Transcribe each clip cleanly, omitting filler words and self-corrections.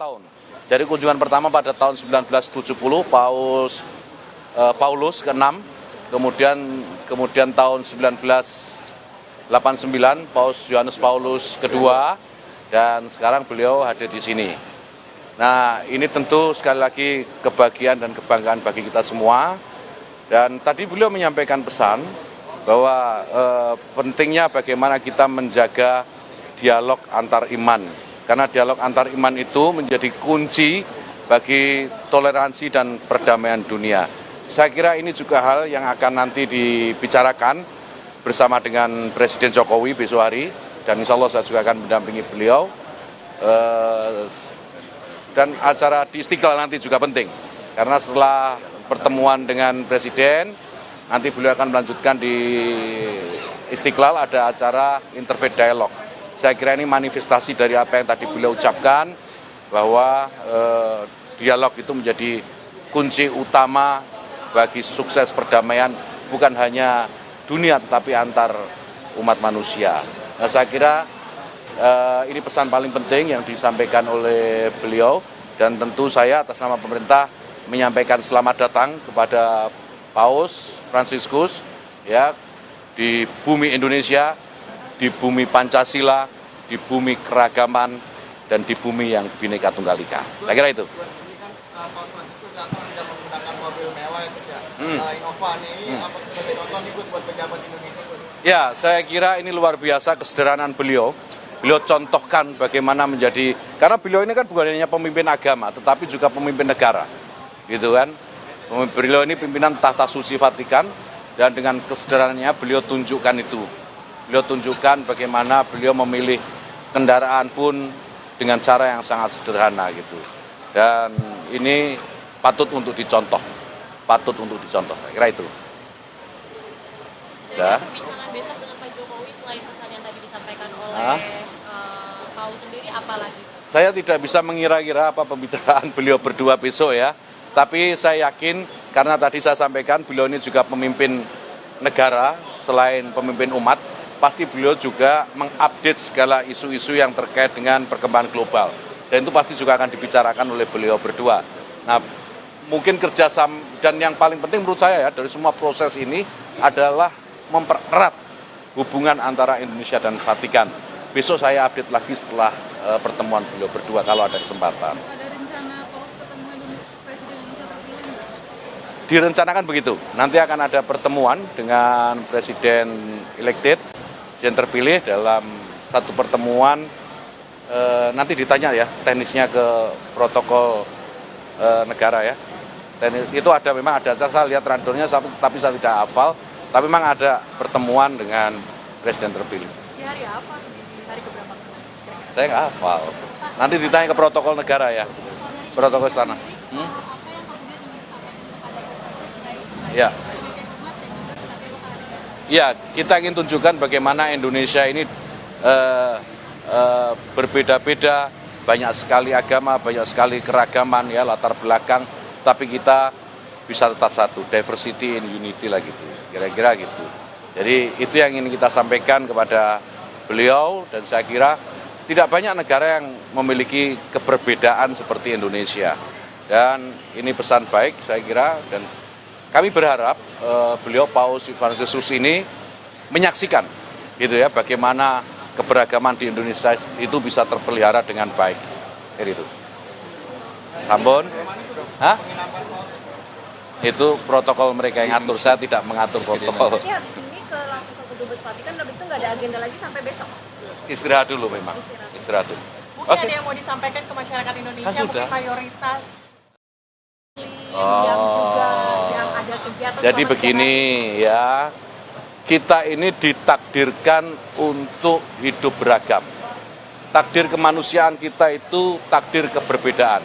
tahun. Jadi kunjungan pertama pada tahun 1970 Paulus ke-6, kemudian tahun 1989 Paus Yohanes Paulus kedua, dan sekarang beliau hadir di sini. Nah, ini tentu sekali lagi kebahagiaan dan kebanggaan bagi kita semua. Dan tadi beliau menyampaikan pesan bahwa pentingnya bagaimana kita menjaga dialog antar iman. Karena dialog antar iman itu menjadi kunci bagi toleransi dan perdamaian dunia. Saya kira ini juga hal yang akan nanti dibicarakan bersama dengan Presiden Jokowi besok hari, dan insya Allah saya juga akan mendampingi beliau. Dan acara di Istiqlal nanti juga penting, karena setelah pertemuan dengan Presiden, nanti beliau akan melanjutkan di Istiqlal ada acara Interfaith Dialogue. Saya kira ini manifestasi dari apa yang tadi beliau ucapkan, bahwa dialog itu menjadi kunci utama bagi sukses perdamaian, bukan hanya dunia tetapi antar umat manusia. Nah, saya kira ini pesan paling penting yang disampaikan oleh beliau, dan tentu saya atas nama pemerintah menyampaikan selamat datang kepada Paus Fransiskus ya, di bumi Indonesia, di bumi Pancasila, di bumi keragaman, dan di bumi yang Bhinneka Tunggal Ika. Saya kira itu. Ini kan Paus Fransiskus tidak menggunakan mobil mewah ya, Innova ini sebagai contoh nih buat pejabat Indonesia. Ya, saya kira ini luar biasa kesederhanaan beliau. Beliau contohkan bagaimana menjadi, karena beliau ini kan bukan hanya pemimpin agama, tetapi juga pemimpin negara, gitu kan. Beliau ini pimpinan tahta suci Vatikan, dan dengan kesederhanaannya beliau tunjukkan itu. Beliau tunjukkan bagaimana beliau memilih kendaraan pun dengan cara yang sangat sederhana gitu. Dan ini patut untuk dicontoh, saya kira itu. Jadi perbincangan besok dengan Pak Jokowi selain pesan yang tadi disampaikan oleh Paus sendiri, apa lagi? Saya tidak bisa mengira-ngira apa pembicaraan beliau berdua besok ya. Tapi saya yakin, karena tadi saya sampaikan beliau ini juga pemimpin negara, selain pemimpin umat, pasti beliau juga mengupdate segala isu-isu yang terkait dengan perkembangan global. Dan itu pasti juga akan dibicarakan oleh beliau berdua. Nah, mungkin kerjasama, dan yang paling penting menurut saya ya, dari semua proses ini adalah mempererat hubungan antara Indonesia dan Vatikan. Besok saya update lagi setelah pertemuan beliau berdua kalau ada kesempatan. Ada rencana Paus ketemu Presiden Indonesia terpilih enggak? Direncanakan begitu. Nanti akan ada pertemuan dengan Presiden elected, Presiden terpilih dalam satu pertemuan. Nanti ditanya ya teknisnya ke protokol negara ya. Dan itu memang ada, saya lihat randornya tapi saya tidak hafal. Tapi memang ada pertemuan dengan Presiden terpilih. Di hari apa? Hari keberapa? Saya nggak hafal. Nanti ditanya ke protokol negara ya. Protokol sana. Apa yang kemudian ingin disampaikan kepada pemerintah sebagai Ya. pemimpin umat dan juga sebagai kepala negara? Ya, kita ingin tunjukkan bagaimana Indonesia ini berbeda-beda, banyak sekali agama, banyak sekali keragaman ya, latar belakang, tapi kita bisa tetap satu, diversity in unity lah gitu, kira-kira gitu. Jadi itu yang ingin kita sampaikan kepada beliau, dan saya kira tidak banyak negara yang memiliki keberbedaan seperti Indonesia. Dan ini pesan baik saya kira, dan kami berharap beliau Paus Fransiskus ini menyaksikan gitu ya, bagaimana keberagaman di Indonesia itu bisa terpelihara dengan baik. Itu. Sambon? Hah? Itu protokol mereka yang ngatur, saya tidak mengatur protokol. Ya, ini langsung ke Kedubes Vatikan, habis itu nggak ada agenda lagi sampai besok? Istirahat dulu memang, istirahat dulu. Mungkin ada yang mau disampaikan ke masyarakat Indonesia, sudah. mungkin mayoritas yang juga yang ada kegiatan. Jadi selama begini ya, kita ini ditakdirkan untuk hidup beragam. Takdir kemanusiaan kita itu takdir keberbedaan.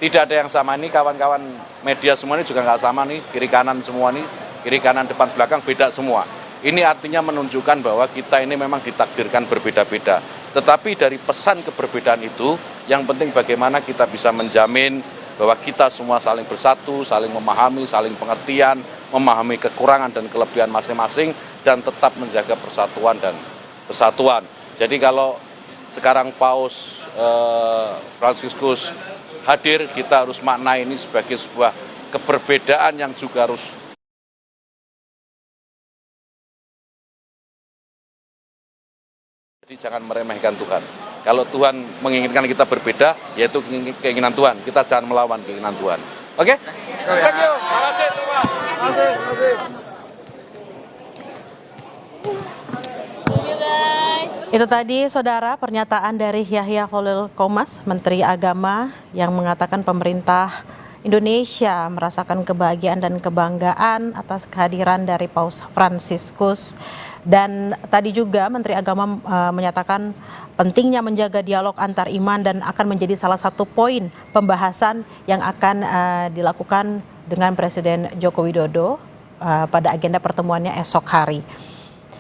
Tidak ada yang sama. Ini kawan-kawan media semua ini juga nggak sama nih, kiri kanan semua nih, kiri kanan depan belakang beda semua. Ini artinya menunjukkan bahwa kita ini memang ditakdirkan berbeda-beda. Tetapi dari pesan keberbedaan itu, yang penting bagaimana kita bisa menjamin bahwa kita semua saling bersatu, saling memahami, saling pengertian, memahami kekurangan dan kelebihan masing-masing, dan tetap menjaga persatuan dan kesatuan. Jadi kalau sekarang Paus Fransiskus hadir, kita harus maknai ini sebagai sebuah keberbedaan yang juga harus jadi jangan meremehkan Tuhan. Kalau Tuhan menginginkan kita berbeda, yaitu keinginan Tuhan. Kita jangan melawan keinginan Tuhan. Oke? Thank you. Terima kasih semua. Terima kasih. Itu tadi saudara pernyataan dari Yahya Khalil Qomas, Menteri Agama, yang mengatakan pemerintah Indonesia merasakan kebahagiaan dan kebanggaan atas kehadiran dari Paus Fransiskus. Dan tadi juga Menteri Agama menyatakan pentingnya menjaga dialog antar iman dan akan menjadi salah satu poin pembahasan yang akan dilakukan dengan Presiden Joko Widodo pada agenda pertemuannya esok hari.